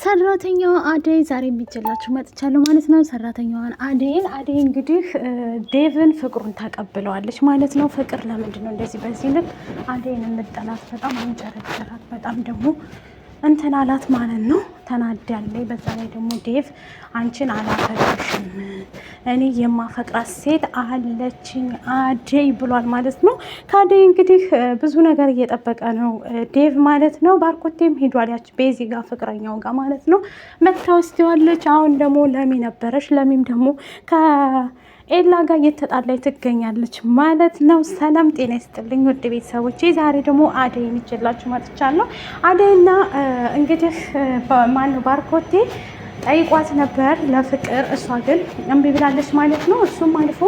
ሰራተኛዋ አደይ ዛሬ የሚጀላችሁ መጥቻለሁ ማለት ነው። ሰራተኛዋን አደይ እንግዲህ ዴቭን ፍቅሩን ተቀብለዋለች ማለት ነው። ፍቅር ለምንድን ነው እንደዚህ በዚህ ልክ አደይን እንጠላት? በጣም አንጨረጨራት፣ በጣም ደግሞ እንትን አላት ማለት ነው። ተናዳለች። በዛ ላይ ደግሞ ዴቭ አንቺን አላፈቅርሽም፣ እኔ የማፈቅራት ሴት አለችኝ አደይ ብሏል ማለት ነው። ከአደይ እንግዲህ ብዙ ነገር እየጠበቀ ነው ዴቭ ማለት ነው። ባርኮቴም ሄዷል ያች ቤዚ ጋር ፍቅረኛው ጋር ማለት ነው። መታወስቲዋለች። አሁን ደግሞ ለሚ ነበረች። ለሚም ደግሞ ኤላ ጋር እየተጣላይ ትገኛለች ማለት ነው። ሰላም ጤና ይስጥልኝ ውድ ቤተሰቦች፣ ዛሬ ደግሞ አደይን ይዤላችሁ መጥቻለሁ። አደይና እንግዲህ ማነው ባርኮቴ ጠይቋት ነበር ለፍቅር፣ እሷ ግን እምቢ ብላለች ማለት ነው። እሱም አልፎ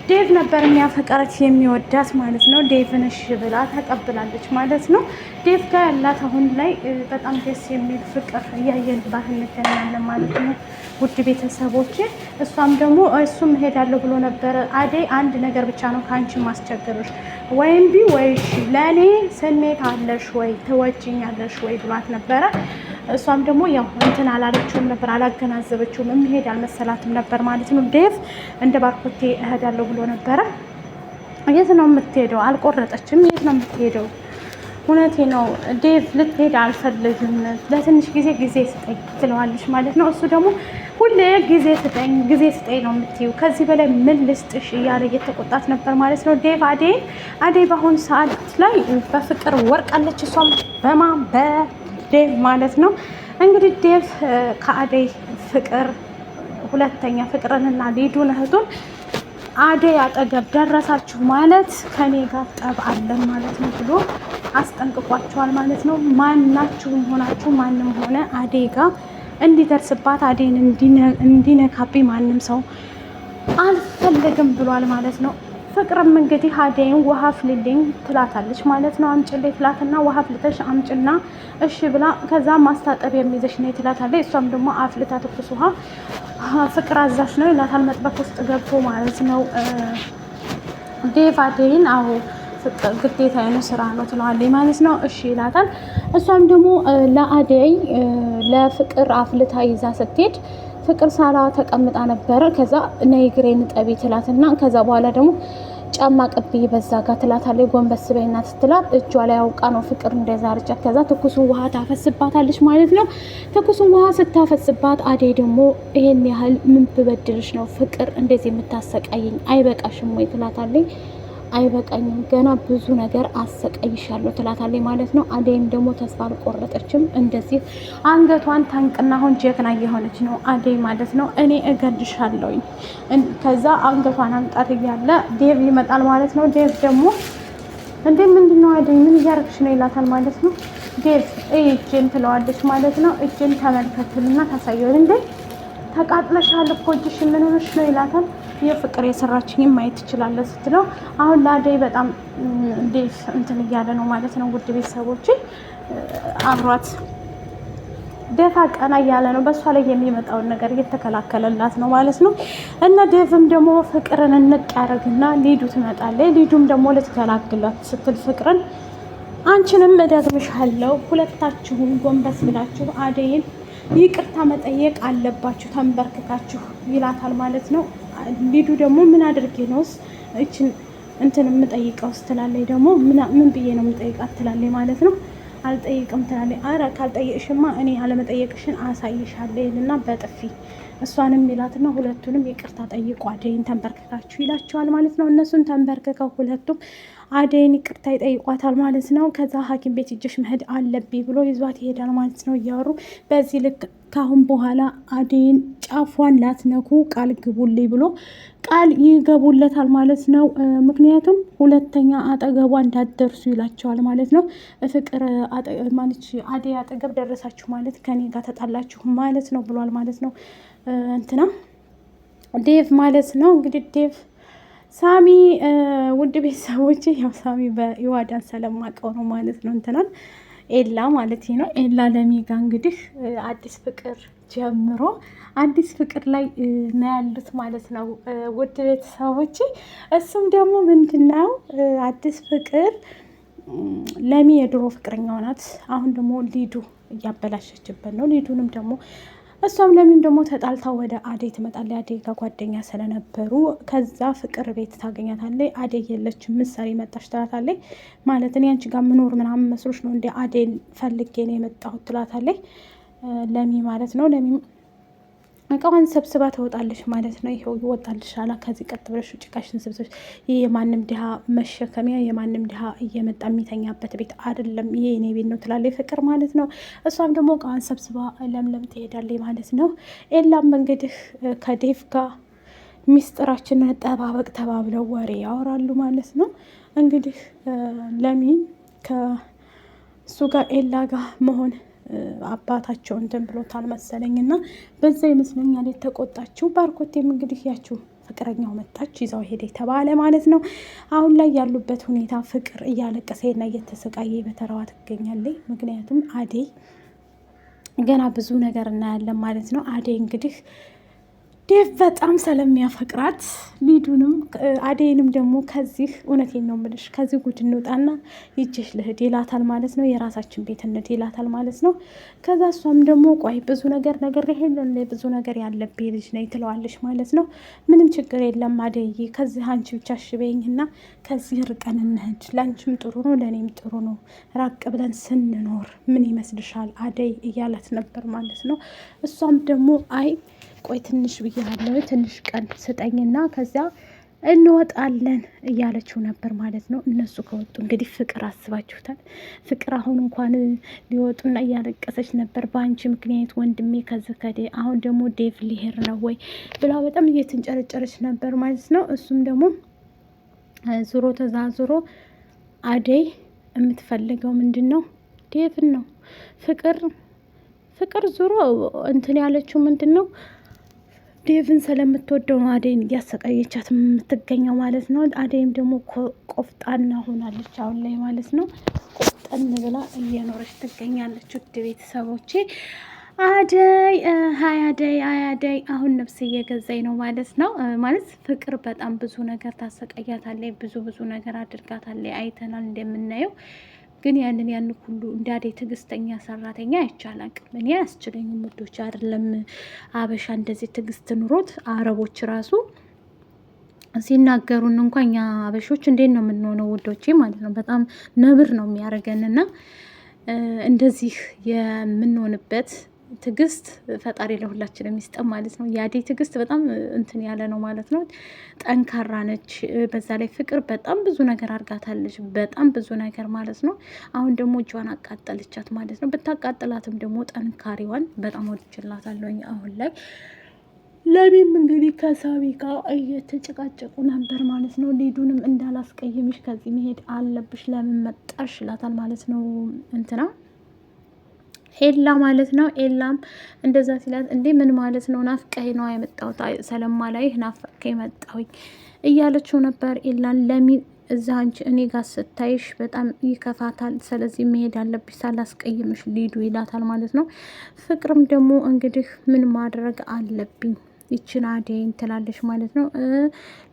ዴቭ ነበር የሚያፈቅራት የሚወዳት ማለት ነው። ዴቭን እሺ ብላ ተቀብላለች ማለት ነው። ዴቭ ጋር ያላት አሁን ላይ በጣም ደስ የሚል ፍቅር እያየንባት እንገኛለን ማለት ነው ውድ ቤተሰቦች። እሷም ደግሞ እሱም እሄዳለሁ ብሎ ነበረ። አደይ አንድ ነገር ብቻ ነው ከአንቺ ማስቸግርሽ፣ ወይም ቢ ወይ እሺ ለእኔ ስሜት አለሽ ወይ ትወጂኛለሽ ወይ ብሏት ነበረ። እሷም ደግሞ ያው እንትን አላለችውም ነበር፣ አላገናዘበችውም፣ የሚሄድ አልመሰላትም ነበር ማለት ነው። ዴቭ እንደ ባርኮቴ እሄዳለሁ ብሎ ነበረ። የት ነው የምትሄደው? አልቆረጠችም። የት ነው የምትሄደው? እውነቴ ነው ዴቭ ልትሄድ አልፈልግም፣ ለትንሽ ጊዜ ስጠኝ ትለዋለች ማለት ነው። እሱ ደግሞ ሁሌ ጊዜ ስጠኝ ነው የምትይው፣ ከዚህ በላይ ምን ልስጥሽ እያለ እየተቆጣት ነበር ማለት ነው ዴቭ አደይ በአሁኑ ሰዓት ላይ በፍቅር ወርቃለች። እሷም በዴቭ ማለት ነው። እንግዲህ ዴቭ ከአደይ ፍቅር ሁለተኛ ፍቅርንና ሊዱን እህቱን አደይ አጠገብ ደረሳችሁ ማለት ከኔ ጋር ጠብ አለን ማለት ነው ብሎ አስጠንቅቋቸዋል ማለት ነው። ማናችሁም ሆናችሁ ማንም ሆነ አደይ ጋር እንዲደርስባት አደይን እንዲነካብኝ ማንም ሰው አልፈልግም ብሏል ማለት ነው። ፍቅርም እንግዲህ አደይን ውሃ ፍልልኝ ትላታለች ማለት ነው። አምጭልኝ ትላትና ውሃ ፍልተሽ አምጭና እሺ ብላ ከዛ ማስታጠብ የሚይዘሽ ነው ትላታለች። እሷም ደግሞ አፍልታ ትኩስ ውሃ ፍቅር አዛሽ ነው ይላታል መጥበቅ ውስጥ ገብቶ ማለት ነው። ዴቭ አደይን አዎ ግዴታ ነው ስራ ነው ትለዋለች ማለት ነው። እሺ ይላታል። እሷም ደግሞ ለአደይ ለፍቅር አፍልታ ይዛ ስትሄድ ፍቅር ሳላ ተቀምጣ ነበረ። ከዛ ነይ ግሬን ጠቢ ትላትና ከዛ በኋላ ደግሞ ጫማ ቀብይ በዛ ጋር ትላታለች። ጎንበስ በይና ስትላት እጇ ላይ አውቃ ነው ፍቅር እንደዛርቻት። ከዛ ትኩሱን ውሃ ታፈስባታለች ማለት ነው። ትኩሱን ውሃ ስታፈስባት አደይ ደግሞ ይሄን ያህል ምን ብበድልሽ ነው ፍቅር እንደዚህ የምታሰቃይኝ? አይበቃሽም ወይ ትላታለች። አይበቃኝም ገና ብዙ ነገር አሰቃይሻለሁ ትላታለች ማለት ነው። አደይም ደግሞ ተስፋ አልቆረጠችም። እንደዚህ አንገቷን ታንቅና አሁን ጀግና እየሆነች ነው አደይ ማለት ነው። እኔ እገድሻለሁኝ። ከዛ አንገቷን አንቃት እያለ ዴቭ ይመጣል ማለት ነው። ዴቭ ደግሞ እንዴ ምንድነው አደይ ምን እያደረግሽ ነው ይላታል ማለት ነው። ዴቭ እጅን ትለዋለች ማለት ነው። እጅን ተመልከትልና ታሳየው። እንዴ ተቃጥለሻል እኮ እጅሽ ምን ሆነሽ ነው ይላታል። የፍቅር የሰራችኝ ማየት ትችላለህ ስትለው አሁን ለአደይ በጣም ዴቭ እንትን እያለ ነው ማለት ነው። ውድ ቤተሰቦች አብሯት ደፋ ቀና እያለ ነው። በእሷ ላይ የሚመጣውን ነገር እየተከላከለላት ነው ማለት ነው። እና ዴቭም ደግሞ ፍቅርን እንቅ ያደርግና ሊዱ ትመጣለች። ሊዱም ደግሞ ልትገላግላት ስትል ፍቅርን አንቺንም እደግምሻለሁ፣ ሁለታችሁም ጎንበስ ብላችሁ አደይን ይቅርታ መጠየቅ አለባችሁ ተንበርክካችሁ ይላታል ማለት ነው። ሊዱ ደግሞ ምን አድርጌ ነውስ እችን እንትን የምጠይቀው ስትላለች ደግሞ ምን ብዬ ነው የምጠይቃት ትላለች ማለት ነው። አልጠይቅም ትላለች። አረ ካልጠየቅሽማ እኔ አለመጠየቅሽን አሳይሻለሁ ይልና በጥፊ እሷንም ይላትና ሁለቱንም ይቅርታ ጠይቁ አደይን ተንበርክካችሁ ይላቸዋል ማለት ነው። እነሱን ተንበርክከው ሁለቱም አደይን ይቅርታ ይጠይቋታል ማለት ነው። ከዛ ሐኪም ቤት እጅሽ መሄድ አለብኝ ብሎ ይዟት ይሄዳል ማለት ነው። እያወሩ በዚህ ልክ ካሁን በኋላ አደይን ጫፏን ላትነኩ ቃል ግቡልኝ ብሎ ቃል ይገቡለታል ማለት ነው። ምክንያቱም ሁለተኛ አጠገቧ እንዳትደርሱ ይላቸዋል ማለት ነው። ፍቅር ማለት አደይ አጠገብ ደረሳችሁ ማለት ከኔ ጋር ተጣላችሁ ማለት ነው ብሏል ማለት ነው። እንትና ዴቭ ማለት ነው እንግዲህ ዴቭ ሳሚ ውድ ቤተሰቦች ያው ሳሚ በይዋዳን ስለማቀው ነው ማለት ነው። እንትናል ኤላ ማለት ነው። ኤላ ለሚጋ እንግዲህ አዲስ ፍቅር ጀምሮ አዲስ ፍቅር ላይ ነው ያሉት ማለት ነው ውድ ቤተሰቦች። እሱም ደግሞ ምንድነው አዲስ ፍቅር ለሚ የድሮ ፍቅረኛው ናት። አሁን ደግሞ ሊዱ እያበላሸችበት ነው። ሊዱንም ደግሞ እሷም ለምን ደግሞ ተጣልታ ወደ አደይ ትመጣለች። አደይ ጋር ጓደኛ ስለነበሩ ከዛ ፍቅር ቤት ታገኛታለች። አደይ የለችም፣ ምሳሌ መጣች ትላታለች። ማለት እኔ አንቺ ጋር ምኖር ምናምን መስሎች ነው እንደ አደይን ፈልጌ ነው የመጣሁት ትላታለች። ለሚ ማለት ነው። ለሚ እቃዋን ሰብስባ ትወጣለች ማለት ነው። ይኸው ይወጣልሽ አላ ከዚህ ቀጥ ብለሽ ጭቃሽን ሰብስበሽ፣ ይህ የማንም ድሃ መሸከሚያ የማንም ድሃ እየመጣ የሚተኛበት ቤት አይደለም፣ ይሄ የኔ ቤት ነው ትላለች ፍቅር ማለት ነው። እሷም ደግሞ እቃዋን ሰብስባ ለምለም ትሄዳለች ማለት ነው። ኤላም እንግዲህ ከዴቭ ጋር ሚስጥራችንን ጠባበቅ ተባብለው ወሬ ያወራሉ ማለት ነው። እንግዲህ ለሚን ከእሱ ጋር ኤላ ጋር መሆን አባታቸው እንትን ብሎታል መሰለኝ እና በዛ ይመስለኛል የተቆጣችው። ባርኮቴም እንግዲህ ያችው ፍቅረኛው መጣች ይዛው ሄደ ተባለ ማለት ነው። አሁን ላይ ያሉበት ሁኔታ ፍቅር እያለቀሰና እየተሰቃየ በተራዋ ትገኛለች። ምክንያቱም አደይ ገና ብዙ ነገር እናያለን ማለት ነው። አደይ እንግዲህ ዴቭ በጣም ስለሚያፈቅራት ሊዱንም አደይንም ደግሞ ከዚህ እውነቴን ነው የምልሽ ከዚህ ጉድ እንውጣና ይዤሽ ልሂድ ይላታል ማለት ነው። የራሳችን ቤት እንሂድ ይላታል ማለት ነው። ከዛ እሷም ደግሞ ቆይ ብዙ ነገር ይሄን ብዙ ነገር ያለብኝ ልጅ ነኝ ትለዋለች ማለት ነው። ምንም ችግር የለም አደይ ከዚህ አንቺ ብቻ ሽበኝና ከዚህ ርቀን እንሂድ፣ ለአንቺም ጥሩ ነው ለእኔም ጥሩ ነው፣ ራቅ ብለን ስንኖር ምን ይመስልሻል አደይ እያላት ነበር ማለት ነው። እሷም ደግሞ አይ ቆይ ትንሽ ብያለሁ፣ ትንሽ ቀን ስጠኝና ከዚያ እንወጣለን እያለችው ነበር ማለት ነው። እነሱ ከወጡ እንግዲህ ፍቅር አስባችሁታል። ፍቅር አሁን እንኳን ሊወጡና እያለቀሰች ነበር። በአንቺ ምክንያት ወንድሜ ከዘከዴ አሁን ደግሞ ዴቭ ሊሄድ ነው ወይ ብላ በጣም እየተንጨረጨረች ነበር ማለት ነው። እሱም ደግሞ ዙሮ ተዛዙሮ አደይ የምትፈልገው ምንድን ነው? ዴቭን ነው። ፍቅር ዙሮ እንትን ያለችው ምንድን ነው? ዴቭን ስለምትወደው ነው አደይን እያሰቃየቻት የምትገኘው ማለት ነው። አደይም ደግሞ ቆፍጣና ሆናለች አሁን ላይ ማለት ነው። ቆፍጠን ብላ እየኖረች ትገኛለች። ውድ ቤተሰቦቼ አደይ አሁን ነፍስ እየገዛኝ ነው ማለት ነው። ማለት ፍቅር በጣም ብዙ ነገር ታሰቃያታለች፣ ብዙ ነገር አድርጋታለች። አይተናል እንደምናየው ግን ያን ሁሉ እንዳዴ ትዕግስተኛ ሰራተኛ አይቻላቅም። እኔ አያስችለኝም ውዶች። አይደለም አበሻ እንደዚህ ትዕግስት ኑሮት አረቦች ራሱ ሲናገሩን እንኳን እኛ አበሾች እንዴት ነው የምንሆነው ውዶቼ ማለት ነው። በጣም ነብር ነው የሚያደርገንና እንደዚህ የምንሆንበት ትዕግስት ፈጣሪ ለሁላችንም ይስጠን ማለት ነው። የአደይ ትዕግስት በጣም እንትን ያለ ነው ማለት ነው። ጠንካራ ነች። በዛ ላይ ፍቅር በጣም ብዙ ነገር አርጋታለች፣ በጣም ብዙ ነገር ማለት ነው። አሁን ደግሞ እጇን አቃጠለቻት ማለት ነው። ብታቃጥላትም ደግሞ ጠንካሪዋን በጣም ወድችላታለሁ አሁን ላይ። ለሚም እንግዲህ ከሳቢ ጋር እየተጨቃጨቁ ነበር ማለት ነው። ሊዱንም እንዳላስቀይምሽ ከዚህ መሄድ አለብሽ ለምን መጣሽ ይላታል ማለት ነው እንትና ኤላ ማለት ነው። ኤላም እንደዛ ሲላት እንዴ ምን ማለት ነው? ናፍቀኝ ነው የመጣሁት፣ ሰለማላይህ ናፍቀኝ መጣሁኝ እያለችው ነበር ኤላን። ለሚ እዛ አንቺ እኔ ጋር ስታይሽ በጣም ይከፋታል፣ ስለዚህ መሄድ አለብሽ ሳላስቀይምሽ ሊዱ ይላታል ማለት ነው። ፍቅርም ደግሞ እንግዲህ ምን ማድረግ አለብኝ ይችን አደይን ትላለች ማለት ነው።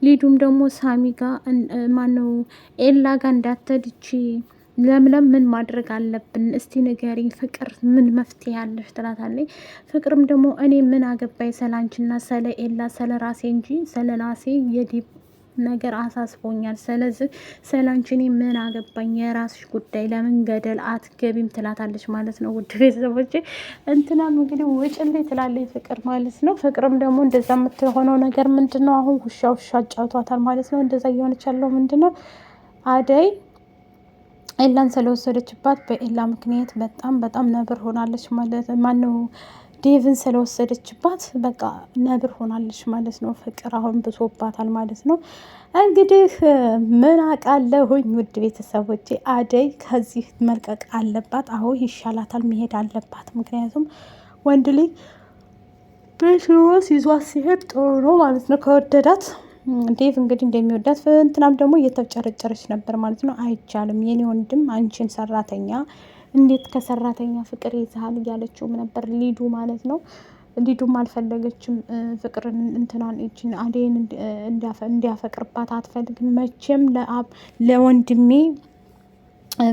ሊዱም ደግሞ ሳሚ ጋር ማነው ኤላ ጋር እንዳትሄድ ለምለም ምን ማድረግ አለብን እስቲ ንገሪኝ ፍቅር ምን መፍትሄ ያለሽ ትላታለች። ፍቅርም ደግሞ እኔ ምን አገባኝ ስላንቺና ስለ ኤላ ስለ ራሴ እንጂ ስለ ራሴ የዲብ ነገር አሳስቦኛል፣ ስለዚህ ስላንቺ እኔ ምን አገባኝ የራስሽ ጉዳይ ለምን ገደል አትገቢም ትላታለች ማለት ነው። ውድ ቤተሰቦቼ እንትናም እንግዲህ ውጭልኝ ትላለች ፍቅር ማለት ነው። ፍቅርም ደግሞ እንደዛ የምትሆነው ነገር ምንድን ነው? አሁን ውሻ አጫውቷታል ማለት ነው። እንደዛ እየሆነች ያለው ምንድን ነው? አደይ ኤላን ስለወሰደችባት በኤላ ምክንያት በጣም ነብር ሆናለች ማለት ማነው ዴቭን ስለወሰደችባት በቃ ነብር ሆናለች ማለት ነው። ፍቅር አሁን ብሶባታል ማለት ነው። እንግዲህ ምን አውቃለሁኝ ውድ ቤተሰቦቼ አደይ ከዚህ መልቀቅ አለባት። አዎ ይሻላታል፣ መሄድ አለባት። ምክንያቱም ወንድ ልጅ በሽሮስ ይዟት ሲሄድ ጥሩ ነው ማለት ነው ከወደዳት። ዴቭ እንግዲህ እንደሚወዳት እንትናም ደግሞ እየተጨረጨረች ነበር ማለት ነው። አይቻልም የኔ ወንድም አንቺን ሰራተኛ እንዴት ከሰራተኛ ፍቅር ይዛሃል እያለችውም ነበር ሊዱ ማለት ነው። ሊዱም አልፈለገችም ፍቅርን እንትናን እችን አደይን እንዲያፈቅርባት አትፈልግም። መቼም ለወንድሜ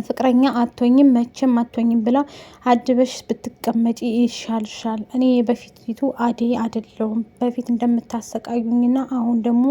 ፍቅረኛ አቶኝም መቼም አቶኝም ብላ አድበሽ ብትቀመጪ ይሻልሻል። እኔ በፊቱ አዴ አይደለሁም በፊት እንደምታሰቃዩኝና አሁን ደግሞ